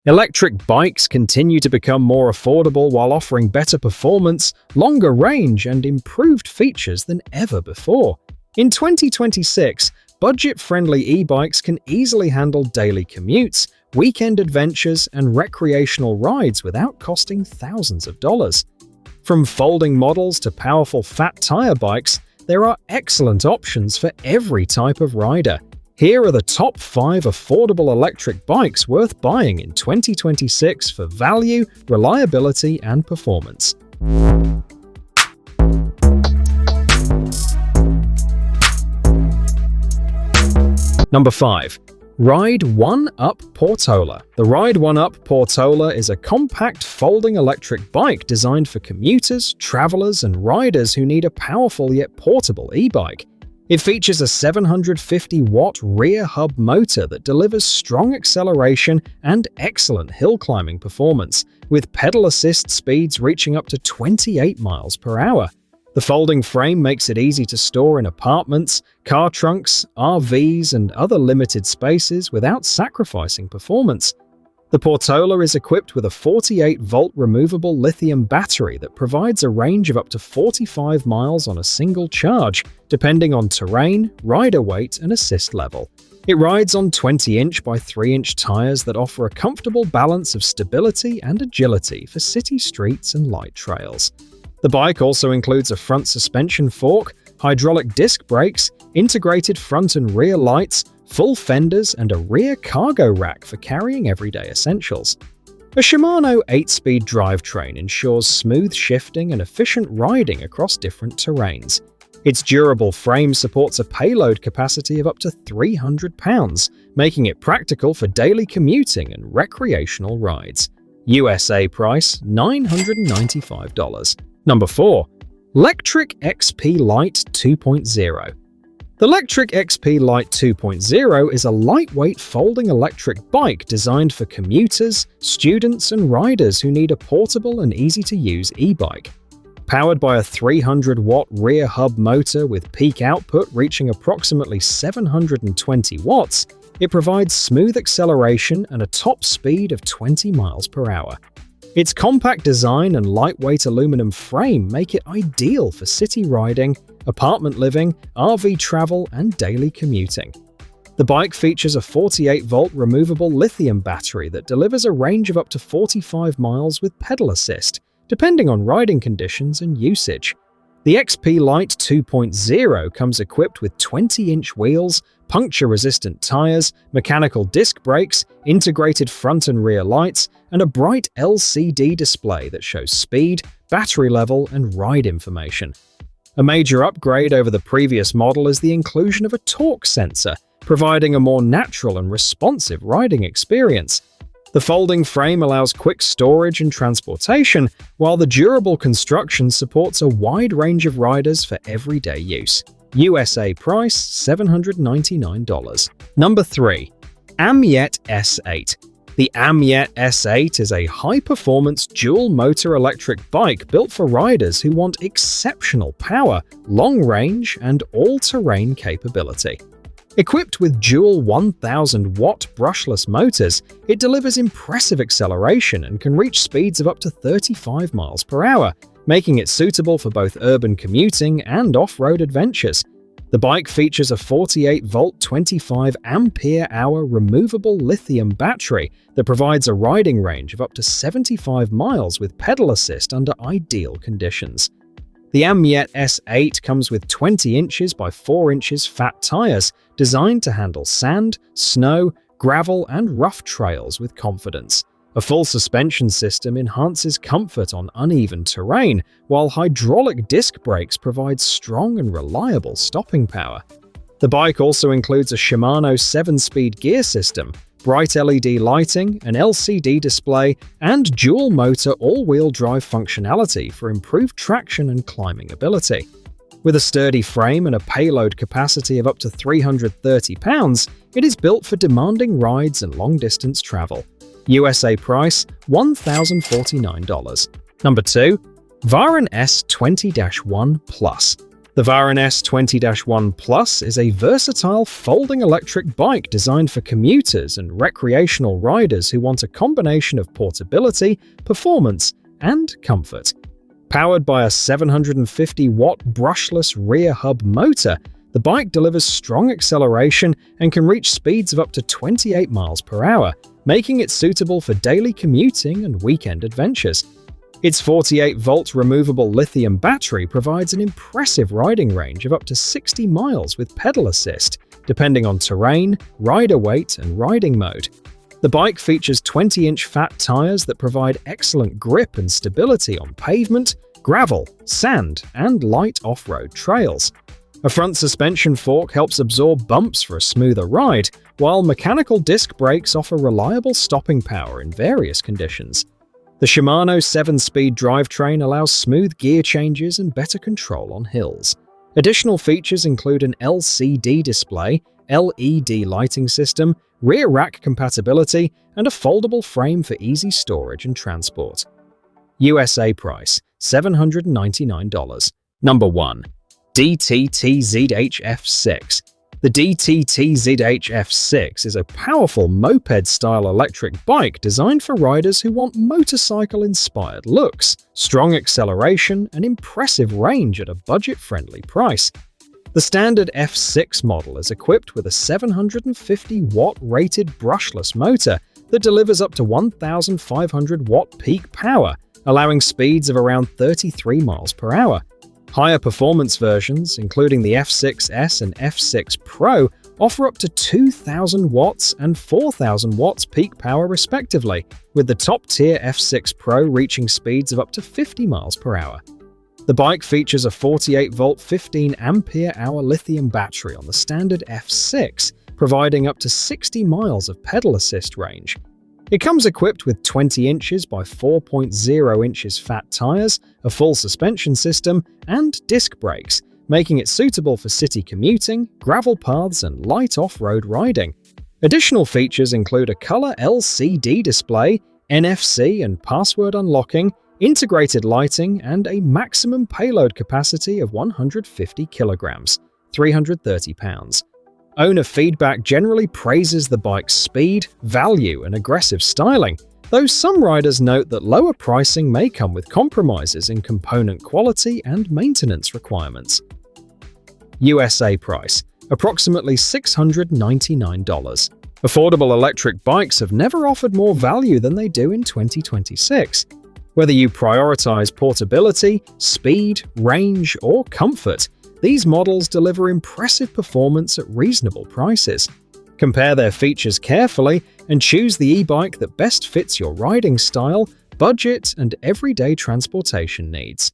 Electric bikes continue to become more affordable while offering better performance, longer range, and improved features than ever before. In 2026, budget-friendly e-bikes can easily handle daily commutes, weekend adventures, and recreational rides without costing thousands of dollars. From folding models to powerful fat tire bikes, there are excellent options for every type of rider. Here are the top 5 affordable electric bikes worth buying in 2026 for value, reliability, and performance. Number 5. Ride1Up Portola. The Ride1Up Portola is a compact folding electric bike designed for commuters, travelers, and riders who need a powerful yet portable e-bike. It features a 750-watt rear hub motor that delivers strong acceleration and excellent hill climbing performance, with pedal assist speeds reaching up to 28 miles per hour. The folding frame makes it easy to store in apartments, car trunks, RVs, and other limited spaces without sacrificing performance. The Portola is equipped with a 48-volt removable lithium battery that provides a range of up to 45 miles on a single charge, depending on terrain, rider weight, and assist level. It rides on 20-inch by 3-inch tires that offer a comfortable balance of stability and agility for city streets and light trails. The bike also includes a front suspension fork, hydraulic disc brakes, integrated front and rear lights, full fenders, and a rear cargo rack for carrying everyday essentials. A Shimano 8-speed drivetrain ensures smooth shifting and efficient riding across different terrains. Its durable frame supports a payload capacity of up to 300 pounds, making it practical for daily commuting and recreational rides. USA price $995. Number 4. Lectric XP Lite 2.0. The Lectric XP Lite 2.0 is a lightweight folding electric bike designed for commuters, students, and riders who need a portable and easy-to-use e-bike. Powered by a 300-watt rear hub motor with peak output reaching approximately 720 watts, it provides smooth acceleration and a top speed of 20 miles per hour. Its compact design and lightweight aluminum frame make it ideal for city riding, apartment living, RV travel, and daily commuting. The bike features a 48-volt removable lithium battery that delivers a range of up to 45 miles with pedal assist, depending on riding conditions and usage. The XP Lite 2.0 comes equipped with 20-inch wheels, puncture-resistant tires, mechanical disc brakes, integrated front and rear lights, and a bright LCD display that shows speed, battery level, and ride information. A major upgrade over the previous model is the inclusion of a torque sensor, providing a more natural and responsive riding experience. The folding frame allows quick storage and transportation, while the durable construction supports a wide range of riders for everyday use. USA price $799. Number 3. AMYET S8. The AMYET S8 is a high-performance dual-motor electric bike built for riders who want exceptional power, long range, and all-terrain capability. Equipped with dual 1,000-watt brushless motors, it delivers impressive acceleration and can reach speeds of up to 35 miles per hour, making it suitable for both urban commuting and off-road adventures. The bike features a 48-volt 25-ampere-hour removable lithium battery that provides a riding range of up to 75 miles with pedal assist under ideal conditions. The AMYET S8 comes with 20 inches by 4 inches fat tires designed to handle sand, snow, gravel, and rough trails with confidence. A full suspension system enhances comfort on uneven terrain, while hydraulic disc brakes provide strong and reliable stopping power. The bike also includes a Shimano 7-speed gear system, bright LED lighting, an LCD display, and dual-motor all-wheel drive functionality for improved traction and climbing ability. With a sturdy frame and a payload capacity of up to 330 pounds, it is built for demanding rides and long-distance travel. USA price $1,049. Number 2. Varun S20-1 Plus. The Varun S20-1 Plus is a versatile folding electric bike designed for commuters and recreational riders who want a combination of portability, performance, and comfort. Powered by a 750-watt brushless rear hub motor, the bike delivers strong acceleration and can reach speeds of up to 28 miles per hour, making it suitable for daily commuting and weekend adventures. Its 48-volt removable lithium battery provides an impressive riding range of up to 60 miles with pedal assist, depending on terrain, rider weight, and riding mode. The bike features 20-inch fat tires that provide excellent grip and stability on pavement, gravel, sand, and light off-road trails. A front suspension fork helps absorb bumps for a smoother ride, while mechanical disc brakes offer reliable stopping power in various conditions. The Shimano 7-speed drivetrain allows smooth gear changes and better control on hills. Additional features include an LCD display, LED lighting system, rear rack compatibility, and a foldable frame for easy storage and transport. USA price $799. Number 1. Dttzh F6. The Dttzh F6 is a powerful moped-style electric bike designed for riders who want motorcycle-inspired looks, strong acceleration, and impressive range at a budget-friendly price. The standard F6 model is equipped with a 750-watt rated brushless motor that delivers up to 1,500-watt peak power, allowing speeds of around 33 miles per hour. Higher performance versions, including the F6S and F6 Pro, offer up to 2,000 watts and 4,000 watts peak power respectively, with the top-tier F6 Pro reaching speeds of up to 50 miles per hour. The bike features a 48-volt 15-ampere-hour lithium battery on the standard F6, providing up to 60 miles of pedal assist range. It comes equipped with 20 inches by 4.0 inches fat tires, a full suspension system, and disc brakes, making it suitable for city commuting, gravel paths, and light off-road riding. Additional features include a color LCD display, NFC and password unlocking, integrated lighting, and a maximum payload capacity of 150 kilograms, 330 pounds. Owner feedback generally praises the bike's speed, value, and aggressive styling, though some riders note that lower pricing may come with compromises in component quality and maintenance requirements. USA price approximately $699. Affordable electric bikes have never offered more value than they do in 2026. Whether you prioritize portability, speed, range, or comfort, these models deliver impressive performance at reasonable prices. Compare their features carefully and choose the e-bike that best fits your riding style, budget, and everyday transportation needs.